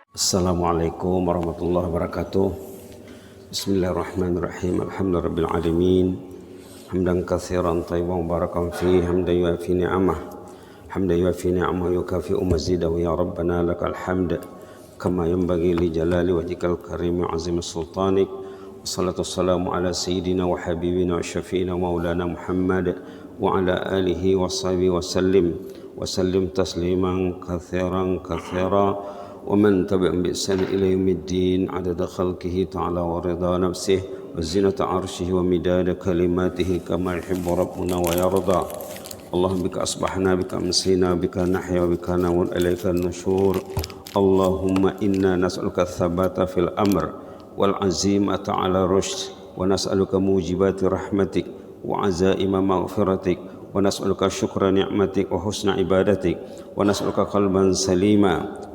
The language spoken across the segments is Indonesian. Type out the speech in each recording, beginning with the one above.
Assalamualaikum warahmatullahi wabarakatuh. Bismillahirrahmanirrahim. Alhamdulillahirabbil alamin. Hamdan katsiran thayyiban mubarakan fihi hamdan yuwafi ni'amah. Hamdan yuwafi ni'amah yukafi'u mazidahu ya rabbana lakal hamd kama yanbaghi li jalali wajhikal karim wa 'azimi sultanik. Wassalatu wassalamu ala sayyidina wa habibina wa syafi'ina maulana Muhammad wa ala alihi wa sahbihi wa sallim tasliman katsiran ومن تبعهم بإحسان إلى يوم الدين عدد خلقه تعالى ورضا نفسه وزنة عرشه ومداد كلماته كما يحب ربنا ويرضى. اللهم بك أصبحنا بك أمسينا بك نحيا وبك نموت إليك النشور. اللهم إنا نسألك الثبات في الأمر والعزيمة على الرشد ونسألك موجبات رحمتك وعزائم مغفرتك ونسألك شكر نعمتك وحسن عبادتك ونسألك قلبا سليما.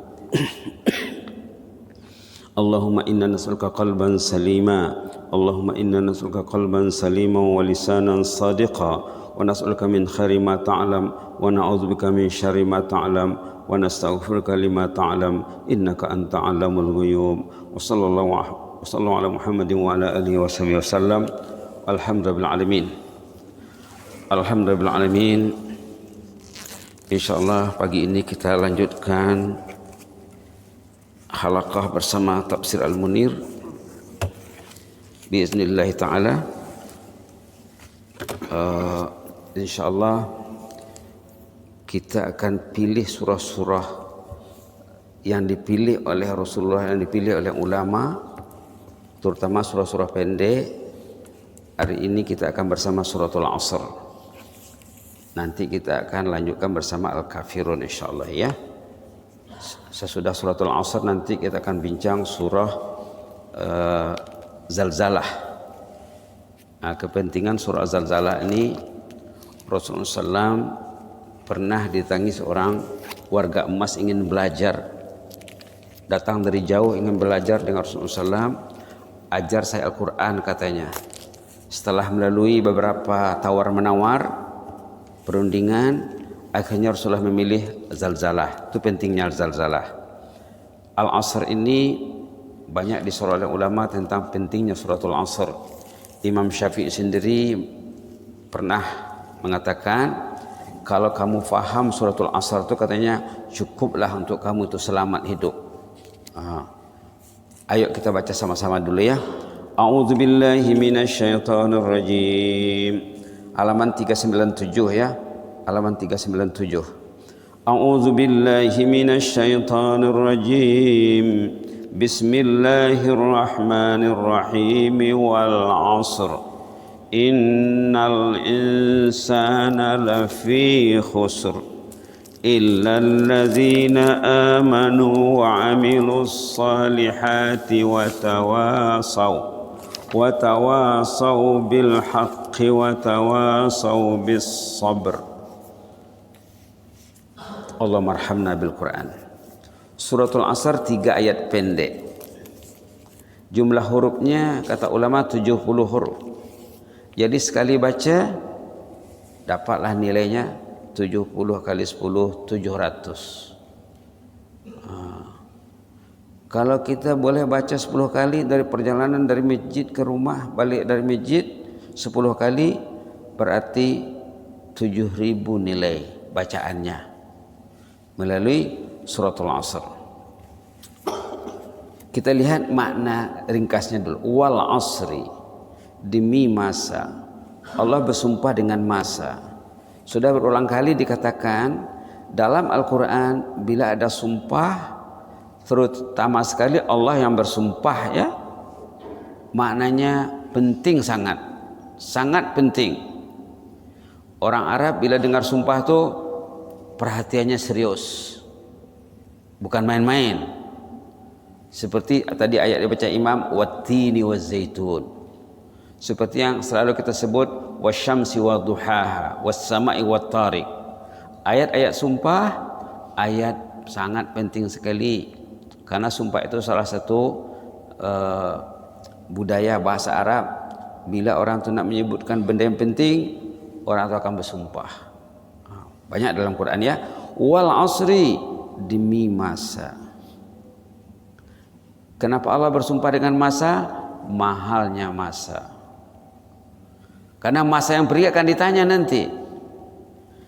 Allahumma inna nas'aluka qalban salima. Allahumma inna nas'aluka qalban salima wa lisanan sadiqa wa nas'aluka min khairi ma ta'lam wa na'udzubika min syarri ma ta'lam wa nastaghfiruka lima ta'lam innaka anta 'allamul ghuyub. Wa sallallahu ala Muhammadin wa ala alihi wa sahbihi wasallam. Alhamdulillahil alamin. Alhamdulillahil alamin. Insyaallah pagi ini kita lanjutkan halaqah bersama Tafsir Al-Munir biiznillah ta'ala. Insyaallah kita akan pilih surah-surah yang dipilih oleh Rasulullah, yang dipilih oleh ulama, terutama surah-surah pendek. Hari ini kita akan bersama suratul Asr. Nanti kita akan lanjutkan bersama Al-Kafirun insyaallah ya. Sesudah suratul Asr nanti kita akan bincang surah Zalzalah. Nah, kepentingan surah Zalzalah ini, Rasulullah SAW pernah didatangi seorang warga emas ingin belajar, datang dari jauh ingin belajar dengan Rasulullah SAW. Ajar saya Al-Quran katanya. Setelah melalui beberapa tawar-menawar perundingan, akhirnya Rasulullah memilih Zalzalah. Itu pentingnya Zalzalah. Al-Asr ini banyak disorot oleh ulama tentang pentingnya suratul Asr. Imam Syafi'i sendiri pernah mengatakan, kalau kamu faham suratul Asr itu katanya cukuplah untuk kamu itu selamat hidup. Ayo kita baca sama-sama dulu ya. A'udzubillahi minasyaitonirrajim. Halaman 397 ya. Halaman 397. A'udzu billahi minasyaitonir rajim. Bismillahirrahmanirrahim. Wal 'ashr. Innal insana lafi khusr. Illa alladzina amanu wa 'amilus salihati wa tawasaw bil haqqi wa tawasaw bis sabr. Allah marhamna bil Quran. Suratul Asr 3 ayat pendek. Jumlah hurufnya kata ulama 70 huruf. Jadi sekali baca dapatlah nilainya 70 kali 10 700. Kalau kita boleh baca 10 kali dari perjalanan dari masjid ke rumah, balik dari masjid 10 kali berarti 7.000 nilai bacaannya melalui suratul Asr. Kita lihat makna ringkasnya dulu. Wal 'asri, demi masa. Allah bersumpah dengan masa. Sudah berulang kali dikatakan dalam Al-Quran bila ada sumpah, terutama sekali Allah yang bersumpah ya, maknanya penting, sangat penting. Orang Arab bila dengar sumpah itu perhatiannya serius, bukan main-main. Seperti tadi ayat dibaca Imam, wattini wazzaitun. Seperti yang selalu kita sebut, wasyamsi wadduhaha, wassama'i wattariq. Ayat-ayat sumpah, ayat sangat penting sekali. Karena sumpah itu salah satu budaya bahasa Arab. Bila orang itu nak menyebutkan benda yang penting, orang itu akan bersumpah. Banyak dalam Quran ya. Wal 'asri, demi masa. Kenapa Allah bersumpah dengan masa? Mahalnya masa. Karena masa yang pergi akan ditanya nanti.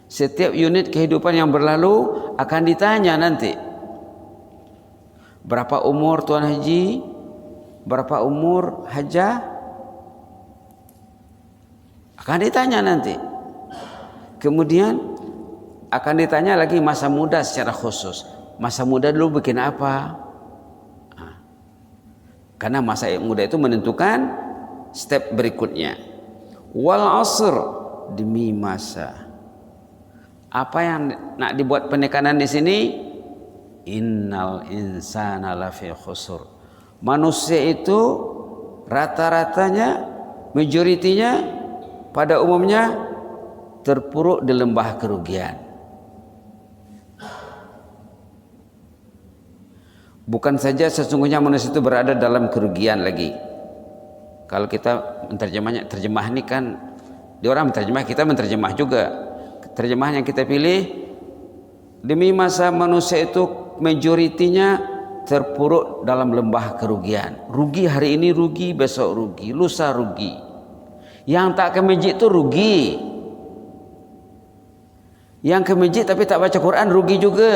Setiap unit kehidupan yang berlalu akan ditanya nanti. Berapa umur Tuan Haji? Berapa umur Hajah? Akan ditanya nanti. Kemudian akan ditanya lagi masa muda secara khusus. Masa muda dulu bikin apa? Karena masa muda itu menentukan step berikutnya. Wal asr, demi masa. Apa yang nak dibuat penekanan di sini? Innal insana lafi khusur. Manusia itu rata-ratanya, majoritinya pada umumnya terpuruk di lembah kerugian. Bukan saja sesungguhnya manusia itu berada dalam kerugian lagi. Kalau kita terjemah ini kan dia orang menterjemah, kita menterjemah juga. Terjemahan yang kita pilih, demi masa manusia itu majoritinya terpuruk dalam lembah kerugian. Rugi hari ini rugi, besok rugi, lusa rugi. Yang tak ke masjid itu rugi. Yang ke masjid tapi tak baca Quran rugi juga.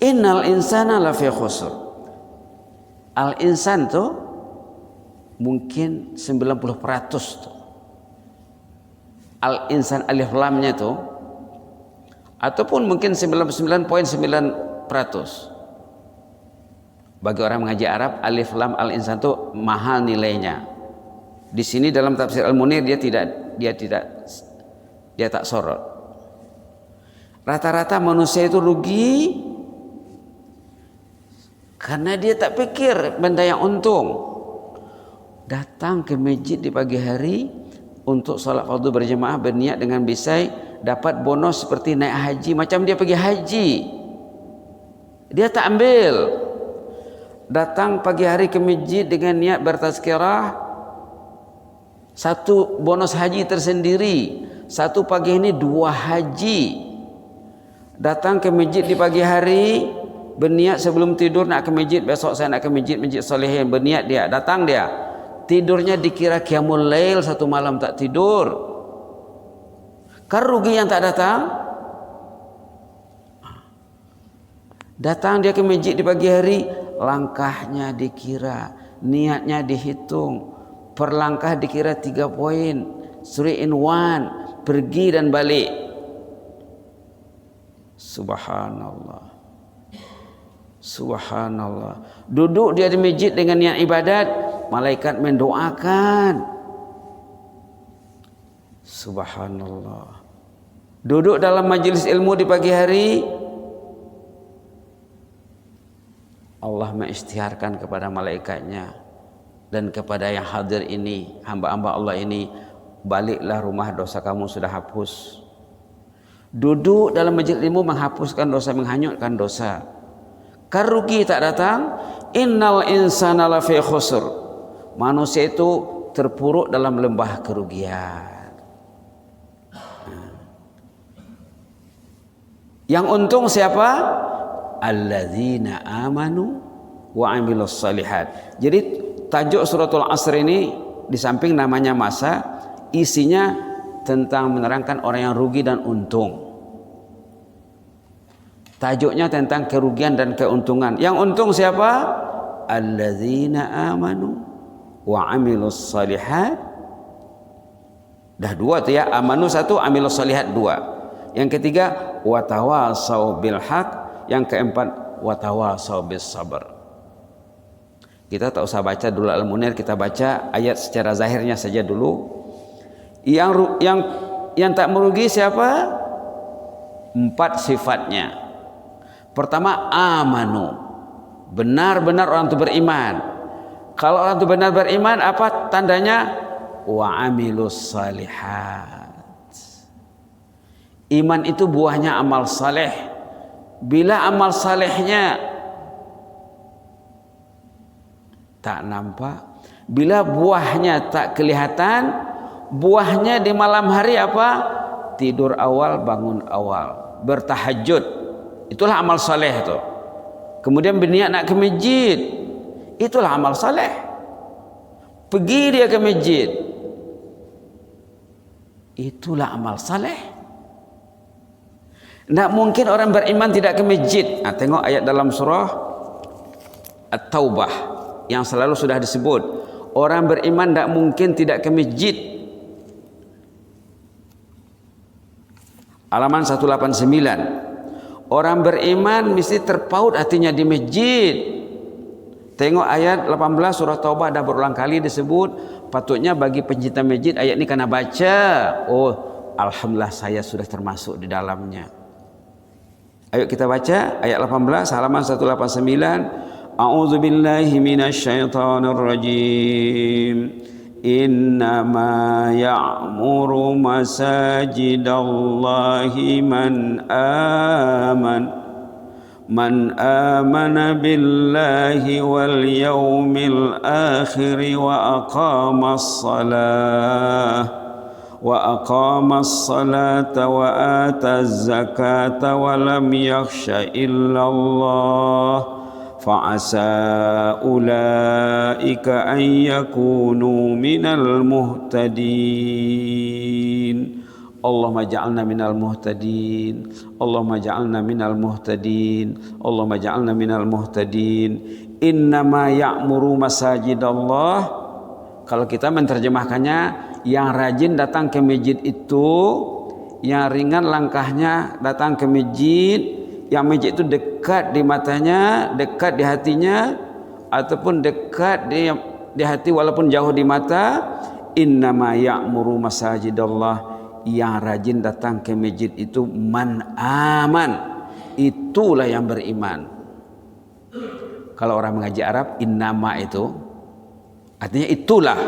Innal insana lafi khusr. Al insan tuh mungkin 90% tuh. Al insan alif lamnya tuh, ataupun mungkin 99.9%. Bagi orang mengaji Arab, alif lam al insan tuh mahal nilainya. Di sini dalam tafsir Al-Munir dia tak sorot. Rata-rata manusia itu rugi karena dia tak pikir benda yang untung. Datang ke masjid di pagi hari untuk salat fardu berjemaah, berniat dengan bisai dapat bonus seperti naik haji, macam dia pergi haji. Dia tak ambil. Datang pagi hari ke masjid dengan niat bertazkirah, satu bonus haji tersendiri. Satu pagi ini 2 haji. Datang ke masjid di pagi hari, berniat sebelum tidur nak ke masjid, besok saya nak ke masjid Solehin, berniat dia, datang dia, tidurnya dikira qiyamul lail, 1 malam tak tidur. Kan rugi yang tak datang. Datang dia ke masjid di pagi hari, langkahnya dikira, niatnya dihitung, per langkah dikira 3 poin, 3 in 1, pergi dan balik. Subhanallah. Subhanallah. Duduk dia di masjid dengan niat ibadat, malaikat mendoakan. Subhanallah. Duduk dalam majlis ilmu di pagi hari, Allah mengisytiharkan kepada malaikatnya dan kepada yang hadir ini, hamba-hamba Allah ini, baliklah rumah, dosa kamu sudah hapus. Duduk dalam majlis ilmu menghapuskan dosa, menghanyutkan dosa. Kan rugi tak datang. Innal insana lafi khusr. Manusia itu terpuruk dalam lembah kerugian. Yang untung siapa? Alladzina amanu wa amilus salihat. Jadi tajuk suratul Asr ini di samping namanya masa, isinya tentang menerangkan orang yang rugi dan untung. Tajuknya tentang kerugian dan keuntungan. Yang untung siapa? Alladzina amanu wa amilus salihat. Dah 2 tuh ya, amanu 1, amilus salihat 2. Yang ketiga watawasau bil haq, yang keempat watawasau bis sabar. Kita tak usah baca dulu Al-Munir, kita baca ayat secara zahirnya saja dulu. Yang tak merugi siapa? 4 sifatnya. Pertama, amanu, benar-benar orang itu beriman. Kalau orang itu benar beriman, apa tandanya? Wa amilus salihat. Iman itu buahnya amal saleh. Bila amal salehnya tak nampak, bila buahnya tak kelihatan, buahnya di malam hari apa? Tidur awal, bangun awal, bertahajud. Itulah amal saleh itu. kemudian berniat nak ke masjid, itulah amal saleh. Pergi dia ke masjid, itulah amal saleh. Tak mungkin orang beriman tidak ke masjid. Tengok ayat dalam surah At-Taubah yang selalu sudah disebut, orang beriman tak mungkin tidak ke masjid. Halaman 189. Orang beriman mesti terpaut hatinya di masjid. Tengok ayat 18 surah Taubah, dah berulang kali disebut. Patutnya bagi pencinta masjid ayat ini kena baca. Oh, alhamdulillah saya sudah termasuk di dalamnya. Ayo kita baca ayat 18 halaman 189. A'udzubillahi minasyaitonir rajim. Innama ya'muru masajidallahi man amana billahi wal yawmil akhir wa aqamas salata wa ataz zakata wa lam yakhsha illallah fa'asa ulaika an yakunu minal muhtadin. Allahumma ja'alna minal muhtadin, Allahumma ja'alna minal muhtadin, Allahumma ja'alna minal muhtadin. Innama ya'muru masajidallah, kalau kita menerjemahkannya, yang rajin datang ke masjid itu, yang ringan langkahnya datang ke masjid, yang masjid itu dekat di matanya, dekat di hatinya, ataupun dekat di hati walaupun jauh di mata. Innama ya'muru masajidallah, yang rajin datang ke masjid itu man aman, itulah yang beriman. Kalau orang mengaji Arab, innama itu artinya itulah.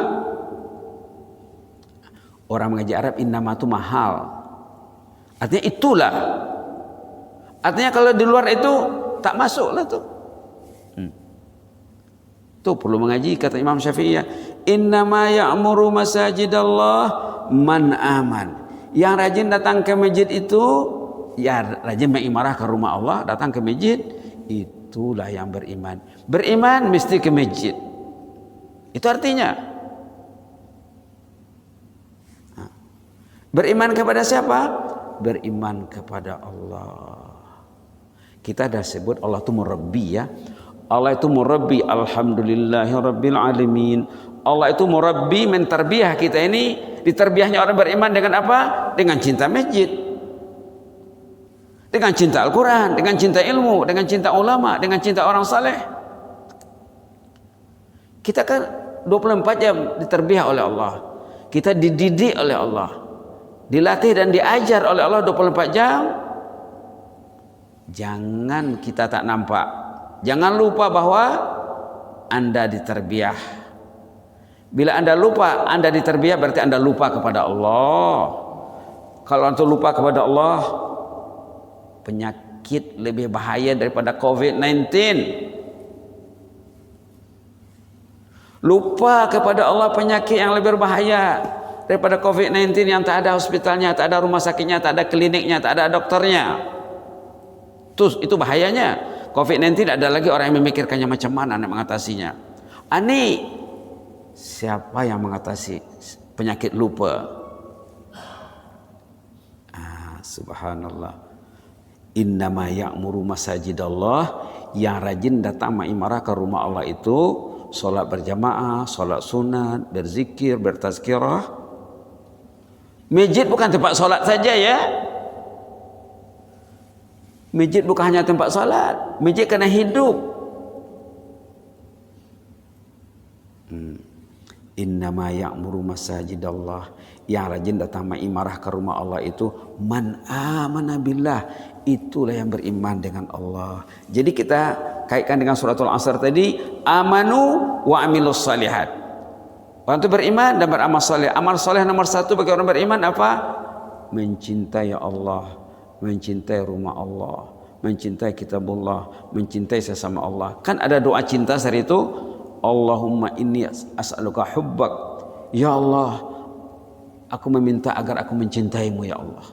Orang mengaji Arab, innama itu mahal, artinya itulah. Artinya kalau di luar itu tak masuklah tuh. Tuh perlu mengaji, kata Imam Syafi'i, innama ya'muru masajidallah man aman. Yang rajin datang ke masjid itu, ya rajin mengimarah ke rumah Allah, datang ke masjid, itulah yang beriman. Beriman mesti ke masjid. Itu artinya. Beriman kepada siapa? Beriman kepada Allah. Kita dah sebut Allah itu murabbi ya. Allah itu murabbi, alhamdulillahirabbil alamin. Allah itu murabbi, menterbiah kita ini. Diterbiahnya orang beriman dengan apa? Dengan cinta masjid, dengan cinta Al-Quran, dengan cinta ilmu, dengan cinta ulama, dengan cinta orang saleh. Kita kan 24 jam diterbiah oleh Allah. Kita dididik oleh Allah, dilatih dan diajar oleh Allah 24 jam. Jangan kita tak nampak, jangan lupa bahwa Anda diterbiah. Bila Anda lupa Anda diterbiah, berarti Anda lupa kepada Allah. Kalau Anda lupa kepada Allah, penyakit lebih bahaya daripada COVID-19. Lupa kepada Allah, penyakit yang lebih berbahaya daripada COVID-19 yang tak ada hospitalnya, tak ada rumah sakitnya, tak ada kliniknya, tak ada dokternya. Itu bahayanya. COVID-19 ada lagi orang yang memikirkannya macam mana nak mengatasinya. Ani, siapa yang mengatasi penyakit lupa? Subhanallah. Innama ya'muru masajidallah, yang rajin datang mengimarah ke rumah Allah itu solat berjamaah, solat sunat, berzikir, bertazkirah. Masjid bukan tempat solat saja ya. Masjid bukan hanya tempat salat, masjid kena hidup. Innama ya'muru masajidallah, yang rajin datang mengimarah ke rumah Allah itu man amana billah, itulah yang beriman dengan Allah. Jadi kita kaitkan dengan suratul Asr tadi, amanu wa amilus salihat. Orang itu beriman dan beramal saleh. Amal saleh nomor satu bagi orang beriman apa? Mencintai Allah, mencintai rumah Allah, mencintai kitabullah, mencintai sesama Allah. Kan ada doa cinta hari itu, Allahumma inni as'aluka hubbak, ya Allah, aku meminta agar aku mencintaimu ya Allah.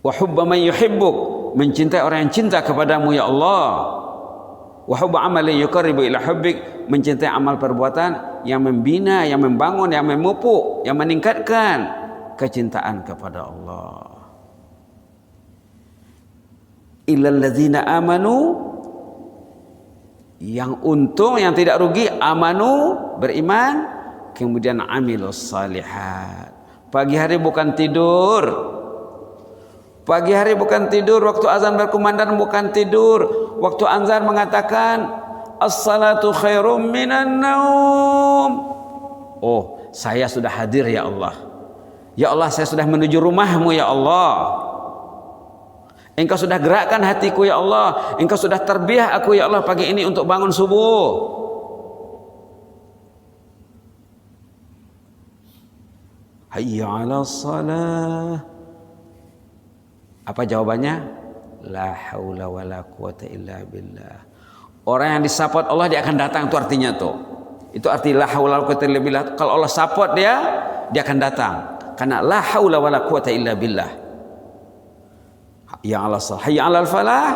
Wa hubba man yuhibbuk, mencintai orang yang cinta kepadamu ya Allah. Wa hubbu amalin yuqarribu ila hubbik, mencintai amal perbuatan yang membina, yang membangun, yang memupuk, yang meningkatkan kecintaan kepada Allah. Illal ladzina amanu, yang untung, yang tidak rugi, amanu, beriman, kemudian amilus salihat. Pagi hari bukan tidur. Pagi hari bukan tidur, waktu azan berkumandang bukan tidur. Waktu azan mengatakan as-salatu khairum minan naum. Oh, saya sudah hadir ya Allah. Ya Allah, saya sudah menuju rumahmu ya Allah. Engkau sudah gerakkan hatiku ya Allah. Engkau sudah terbiah aku ya Allah pagi ini untuk bangun subuh. Hayya 'alas shalah. Apa jawabannya? La haula wala quwata illa billah. Orang yang disupport Allah dia akan datang, itu artinya tuh. Itu arti la haula wala quwata illa billah. Kalau Allah support dia akan datang. Karena la haula wala quwata illa billah. Ya Allah, hayya 'alal falah.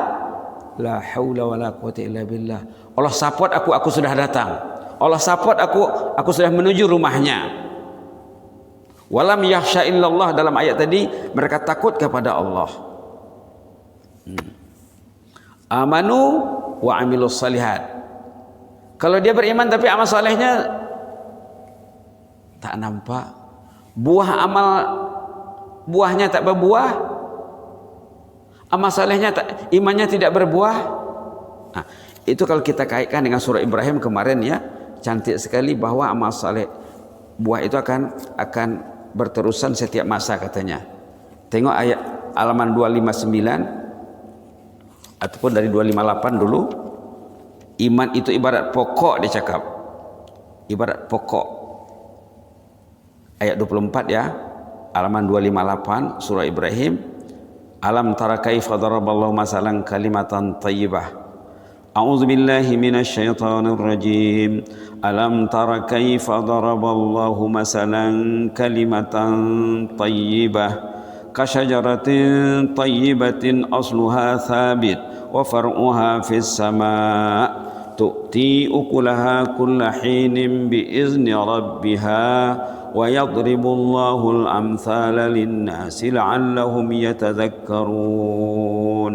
La haula wala quwata illa billah. Allah support aku sudah datang. Allah support aku sudah menuju rumahnya. Walam yakhsha illallah, dalam ayat tadi mereka takut kepada Allah. Amanu wa amilus salihat. Kalau dia beriman tapi amal salehnya tak nampak, buahnya tak berbuah, amal salehnya tak, imannya tidak berbuah. Nah, itu kalau kita kaitkan dengan surah Ibrahim kemarin ya, cantik sekali bahwa amal saleh, buah itu akan berterusan setiap masa katanya. Tengok ayat halaman 259 ataupun dari 258 dulu. Iman itu ibarat pokok, dia cakap. Ibarat pokok. Ayat 24 ya. Halaman 258 surah Ibrahim. Alam tara kaifa daraballahu masalan kalimatan thayyibah. A'udzu billahi minasyaitonir rajim. Alam tara kaifa daraballahu masalan kalimatan thayyibah kasyajaratin thayyibatin asluha thabit wa far'uha fis sama' tu'ti ukulaha kulla hinin biizni rabbiha wa yadribullahu al-amthala lin-nasi la'allahum yatadhakkarun.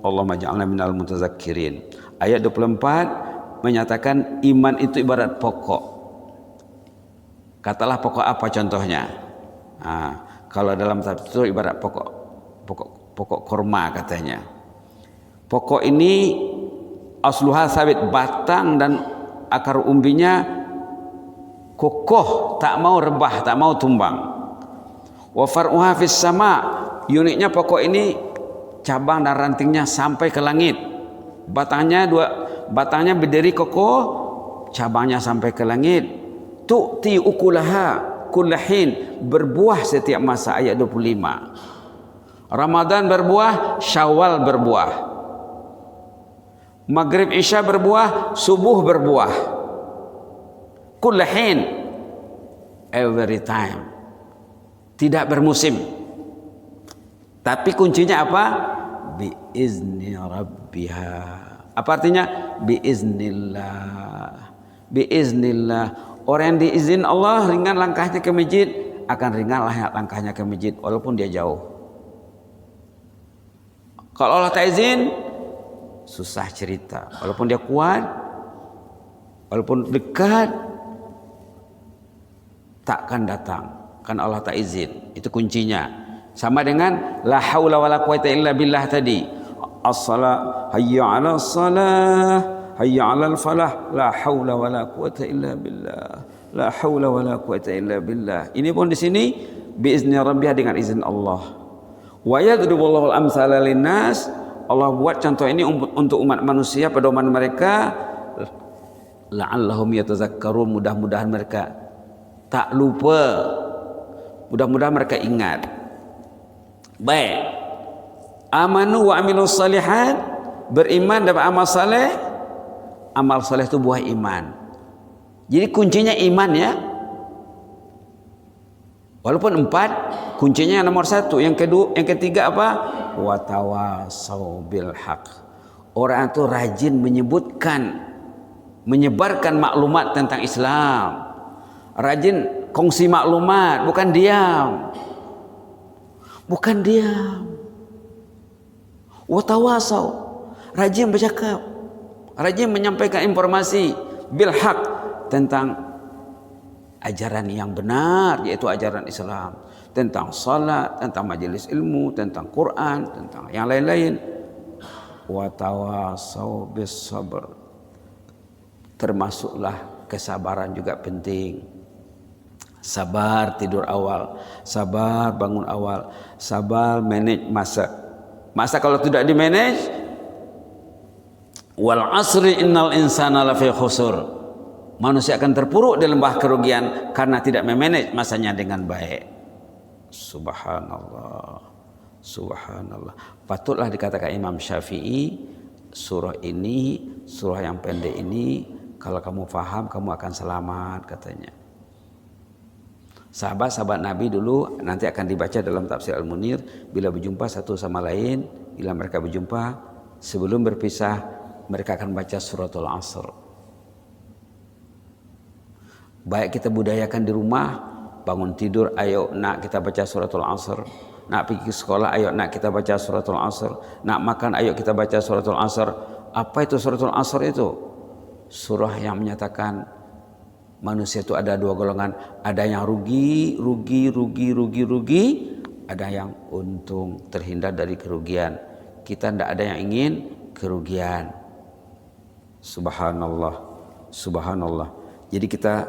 Allahumma ja'alna minal mutazakkirin. Ayat 24 menyatakan iman itu ibarat pokok. Katalah pokok apa contohnya? Nah, kalau dalam tafsir ibarat pokok korma katanya. Pokok ini asluha sabit, batang dan akar umbinya kokoh, tak mau rebah, tak mau tumbang. Wa far'uha fis sama, uniknya pokok ini cabang dan rantingnya sampai ke langit. Batangnya berdiri kokoh, cabangnya sampai ke langit. Tu'ti ukulaha kullahin, berbuah setiap masa. Ayat 25. Ramadan berbuah, Syawal berbuah, Maghrib Isya berbuah, subuh berbuah. Kullahin, every time, tidak bermusim. Tapi kuncinya apa? Biizni rabbiha. Apa artinya? Biiznillah. Biiznillah. Orang yang diizin Allah ringan langkahnya ke masjid, akan ringan langkahnya ke masjid walaupun dia jauh. Kalau Allah tak izin, susah cerita. Walaupun dia kuat, walaupun dekat, takkan datang. Kan Allah tak izin. Itu kuncinya. Sama dengan la haula wala quwata illa billah tadi. As-salah, hayya 'alas salah, hayya 'alal falah, la haula wala quwata illa billah. La haula wala quwata illa billah. Ini pun di sini biizni rabbih, dengan izin Allah. Wa yadribullahu al-amsala linnas. Allah buat contoh ini untuk umat manusia, pedoman mereka, la'allahum yatazakkarun, mudah-mudahan mereka tak lupa, mudah-mudahan mereka ingat. Baik, amanu wa amilus salihat, beriman dan amal saleh. Amal saleh itu buah iman. Jadi kuncinya iman ya. Walaupun 4, kuncinya yang nomor 1, yang kedua, yang ketiga apa? Watawasau bil haq. Orang itu rajin menyebarkan maklumat tentang Islam. Rajin kongsi maklumat, bukan diam. Bukan diam. Watawasau, rajin bercakap, rajin menyampaikan informasi bil haq tentang ajaran yang benar, yaitu ajaran Islam, tentang salat, tentang majelis ilmu, tentang Quran, tentang yang lain-lain. Watawasau bis sabr, termasuklah kesabaran juga penting. Sabar tidur awal, sabar bangun awal, sabar manage masa. Masa kalau tidak di manage, wal asri innal insana lafi khusur, manusia akan terpuruk di lembah kerugian karena tidak memanage masanya dengan baik. Subhanallah, subhanallah. Patutlah dikatakan Imam Syafi'i, surah ini, surah yang pendek ini, kalau kamu faham kamu akan selamat, katanya. Sahabat-sahabat Nabi dulu nanti akan dibaca dalam tafsir Al-Munir, bila berjumpa satu sama lain, bila mereka berjumpa sebelum berpisah, mereka akan baca suratul Asr. Baik kita budayakan di rumah, bangun tidur, ayo nak kita baca suratul Asr. Nak pergi ke sekolah, ayo nak kita baca suratul Asr. Nak makan, ayo kita baca suratul Asr. Apa itu suratul Asr itu? Surah yang menyatakan manusia itu ada dua golongan, ada yang rugi, ada yang untung, terhindar dari kerugian. Kita tidak ada yang ingin kerugian. Subhanallah, subhanallah. Jadi kita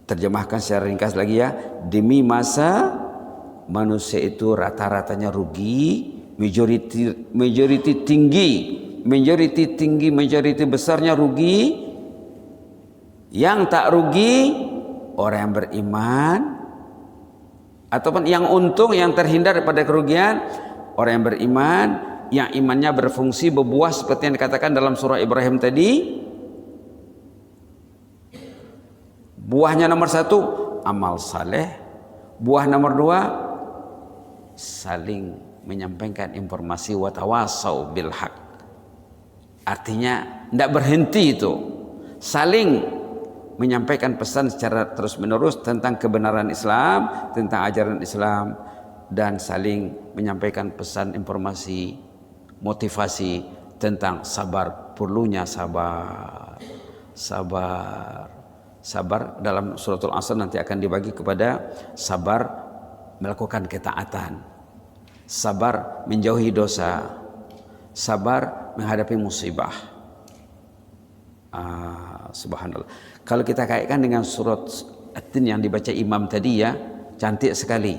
terjemahkan secara ringkas lagi ya. Demi masa manusia itu rata-ratanya rugi, majority besarnya rugi. Yang tak rugi orang yang beriman, ataupun yang untung, yang terhindar daripada kerugian orang yang beriman, yang imannya berfungsi berbuah seperti yang dikatakan dalam surah Ibrahim tadi. Buahnya nomor 1 amal saleh, buah nomor 2 saling menyampaikan informasi, watawasau bil haq. Artinya tidak berhenti itu, saling menyampaikan pesan secara terus menerus tentang kebenaran Islam, tentang ajaran Islam, dan saling menyampaikan pesan, informasi, motivasi tentang sabar, perlunya sabar. Sabar dalam suratul Asr nanti akan dibagi kepada sabar melakukan ketaatan, sabar menjauhi dosa, sabar menghadapi musibah. Subhanallah. Kalau kita kaitkan dengan surat At-Tin yang dibaca Imam tadi ya, cantik sekali.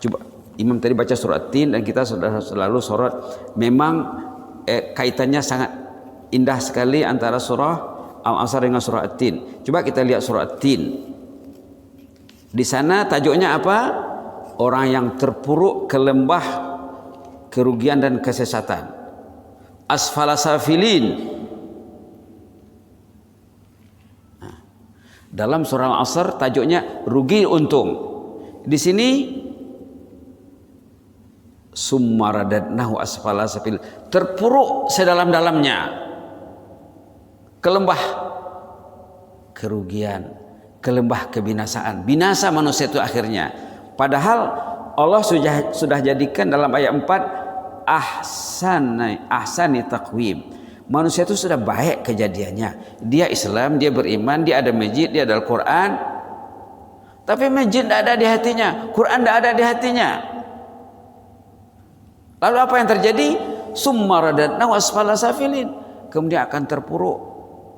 Coba Imam tadi baca surat At-Tin dan kita sudah selalu surat. Memang kaitannya sangat indah sekali antara surah Al-Asr dengan surah At-Tin. Coba kita lihat surah At-Tin. Di sana tajuknya apa? Orang yang terpuruk ke lembah kerugian dan kesesatan. Asfala safilin. Dalam surah Al-Asr tajuknya rugi untung. Di sini summa radadnahu asfala safil, terpuruk sedalam-dalamnya ke lembah kerugian, ke lembah kebinasaan. Binasa manusia itu akhirnya. Padahal Allah sudah jadikan dalam ayat 4 ahsani taqwim. Manusia itu sudah baik kejadiannya. Dia Islam, dia beriman, dia ada masjid, dia ada Al-Quran. Tapi masjid tidak ada di hatinya, Quran tidak ada di hatinya. Lalu apa yang terjadi? Summa radadnahu asfala safilin. Kemudian akan terpuruk,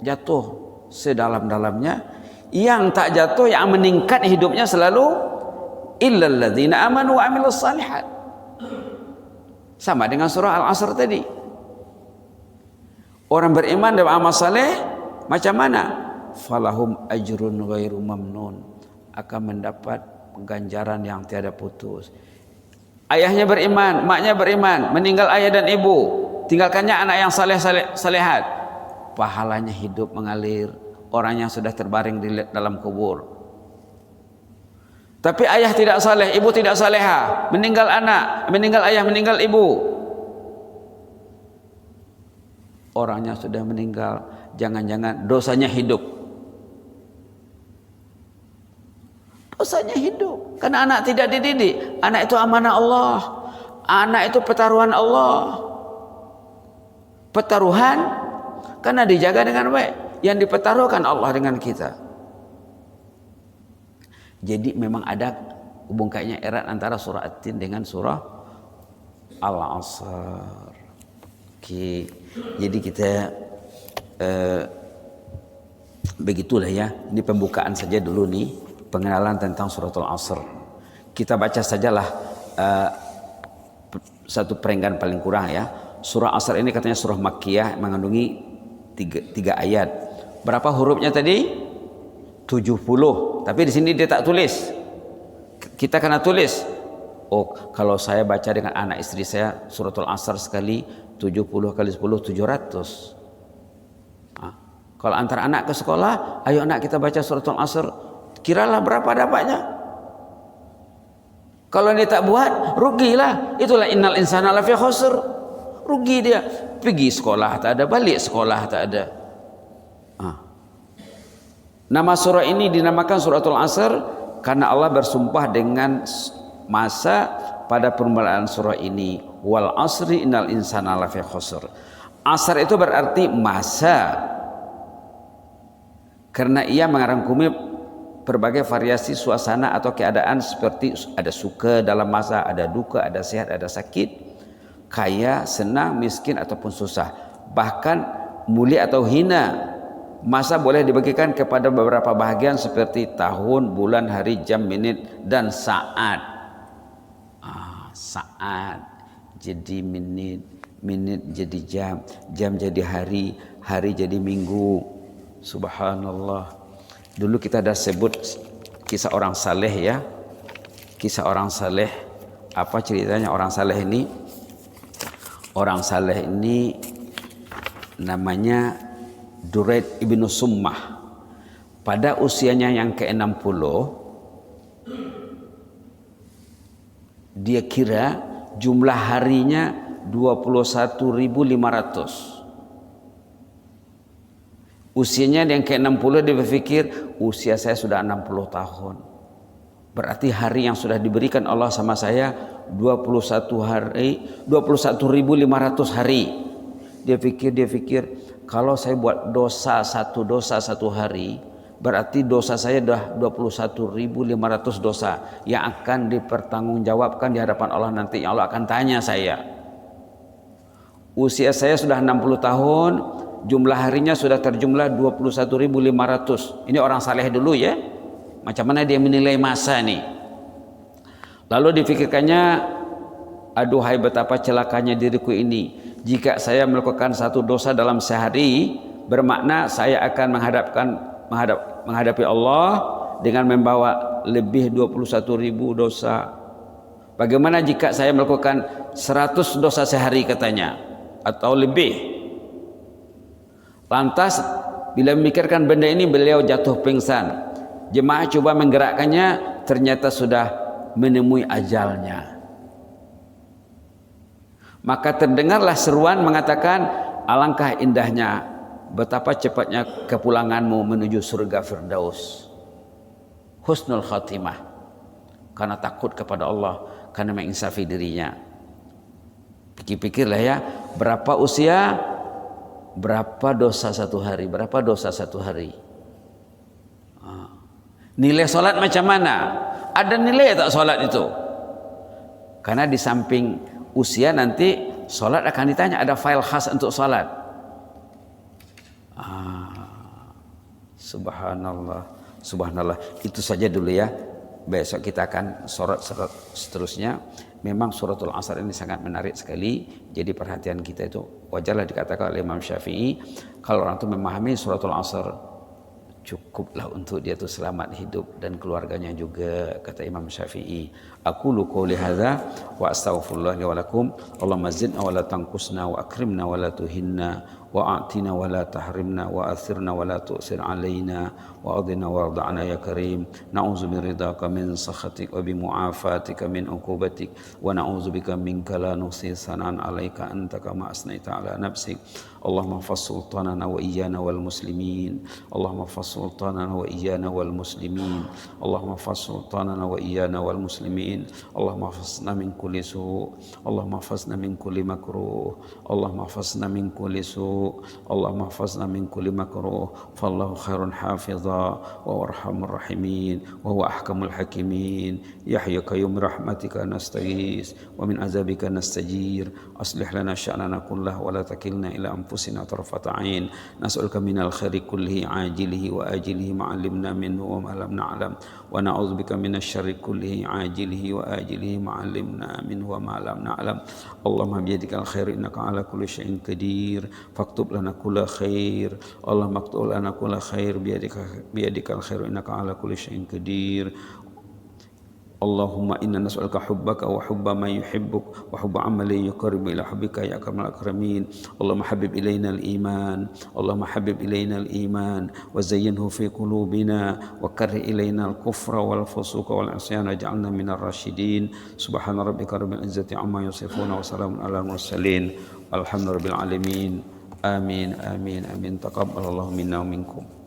jatuh sedalam-dalamnya. Yang tak jatuh, yang meningkat hidupnya selalu illal ladzina amanu wa amilus salihat. Sama dengan surah Al-Asr tadi. Orang beriman dan amal saleh macam mana? Falahum ajrun ghairu mamnun, akan mendapat ganjaran yang tiada putus. Ayahnya beriman, maknya beriman, meninggal ayah dan ibu, tinggalkannya anak yang salehat, pahalanya hidup mengalir. Orang yang sudah terbaring di dalam kubur. Tapi ayah tidak saleh, ibu tidak saleha, meninggal anak, meninggal ayah, meninggal ibu, orangnya sudah meninggal, jangan-jangan dosanya hidup. Dosanya hidup karena anak tidak dididik. Anak itu amanah Allah, anak itu pertaruhan Allah. Pertaruhan karena dijaga dengan baik, yang dipertaruhkan Allah dengan kita. Jadi memang ada hubung kaitnya erat antara surah At-Tin dengan surah Al-Asr. Oke. Jadi kita begitulah ya. Ini pembukaan saja dulu nih. Pengenalan tentang suratul Asr. Kita baca sajalah satu perenggan paling kurang ya. Surah Asr ini katanya surah Makkiyah, mengandungi 3 ayat. Berapa hurufnya tadi? 70. Tapi di sini dia tak tulis. Kita kena tulis. Oh, kalau saya baca dengan anak istri saya suratul Asr sekali 70 kali 10 700. Kalau antar anak ke sekolah, ayo anak kita baca suratul Asr. Kiralah berapa dapatnya. Kalau dia tak buat, rugilah. Itulah innal insana lafi khusr. Rugi dia. Pergi sekolah tak ada, balik sekolah tak ada. Nama surah ini dinamakan suratul Asr karena Allah bersumpah dengan masa pada permulaan surah ini. Wal asri innal insana lafi khusr. Asr itu berarti masa. Karena ia mengarangkumi berbagai variasi suasana atau keadaan seperti ada suka dalam masa, ada duka, ada sehat, ada sakit, kaya, senang, miskin ataupun susah, bahkan mulia atau hina. Masa boleh dibagikan kepada beberapa bahagian seperti tahun, bulan, hari, jam, menit dan saat. Saat jadi menit, menit jadi jam, jam jadi hari, hari jadi minggu. Subhanallah. Dulu kita dah sebut kisah orang saleh ya. Kisah orang saleh. Apa ceritanya orang saleh ini? Orang saleh ini namanya Duraid ibnu Summah. Pada usianya yang ke-60, dia kira jumlah harinya 21.500. Usianya yang ke-60 dia berpikir usia saya sudah 60 tahun. Berarti hari yang sudah diberikan Allah sama saya 21.500 hari. Dia pikir kalau saya buat dosa satu hari, berarti dosa saya sudah 21.500 dosa yang akan dipertanggungjawabkan di hadapan Allah nanti. Allah akan tanya saya. Usia saya sudah 60 tahun, jumlah harinya sudah terjumlah 21.500. Ini orang saleh dulu ya. Macam mana dia menilai masa nih? Lalu dipikirkannya, aduhai betapa celakanya diriku ini. Jika saya melakukan satu dosa dalam sehari, bermakna saya akan menghadapi Allah dengan membawa lebih 21.000 dosa. Bagaimana jika saya melakukan 100 dosa sehari katanya, atau lebih? Lantas bila memikirkan benda ini beliau jatuh pingsan. Jemaah coba menggerakkannya, ternyata sudah menemui ajalnya. Maka terdengarlah seruan mengatakan, alangkah indahnya, betapa cepatnya kepulanganmu menuju surga Firdaus. Husnul khatimah. Karena takut kepada Allah, karena menginsafi dirinya. Pikir-pikirlah ya, berapa usia, berapa dosa satu hari, berapa dosa satu hari. Nilai solat macam mana? Ada nilai tak solat itu? Karena di samping usia nanti solat akan ditanya, ada file khas untuk solat. Subhanallah, subhanallah. Itu saja dulu ya. Besok kita akan sorot seterusnya. Memang suratul Asr ini sangat menarik sekali. Jadi perhatian kita itu wajarlah dikatakan oleh Imam Syafi'i, kalau orang itu memahami suratul Asr cukup cukuplah untuk dia itu selamat hidup dan keluarganya juga, kata Imam Syafi'i. Aqulu qouli hadza wa astaghfirullah li wa lakum. Allahumma zidna wa la tanqusna wa akrimna wa la tuhinna wa a'tina wa la tahrimna wa athirna wa la tu'sir alaina wa adina warda'na ya karim. Na'udzu biridaka min sakhatik wa bi mu'afatika min uqubatik wa na'udzu bika minka la nuhsi sanan 'alaika anta kama asnaita 'ala nafsik. Allahumma fas sultanana wa iyyana wal muslimin. Allahumma fas sultanana wa iyyana wal muslimin. Allahumma fas sultanana wa iyyana wal muslimin. Allahumma fasna min kulli su'. Allahumma fasna min kulli makruh. Allahumma fasna min kulli su'. Allahumma fasna min kulli makruh. Fallahu khairun hafidha wa arhamur rahimin wa huwa ahkamul hakimin. Ya hayyu qayyum rahmatika nastaghis wa min azabika nastajir. Aslih lana sya'nana kullahu wa la takilna ila anfusina tarfata ain. Nas'aluka minal khairi kullihi ajilihi wa ajilihi ma 'allimna minhu wa ma lam na'lam wa na'udzubika minasyarri kullihi ajilihi wa ajilihi ma 'allimna minhu wa ma lam na'lam. Allahumma biyadikal khair innaka 'ala kulli syai'in qadir faktub lana kulla khair. Allahumma aktub lana kulla khair biyadikal khair innaka 'ala kulli syai'in qadir. Allahumma inna nas'aluka hubbaka wa hubba man yuhibbuk wa hubba amalin yuqarribu ila hubbika ya akramal akramin. Allahumma habib ilaina al-iman. Allahumma habib ilaina al-iman wa zayyinhu fi qulubina wa karrih ilaina al-kufra wal fusuqa wal isyan waj'alna minar rasyidin. Subhana rabbika rabbil izzati amma yasifun wa salamun alal mursalin. Alhamdulillahirabbil alamin. Amin amin amin. Taqabbalallahu minna wa minkum.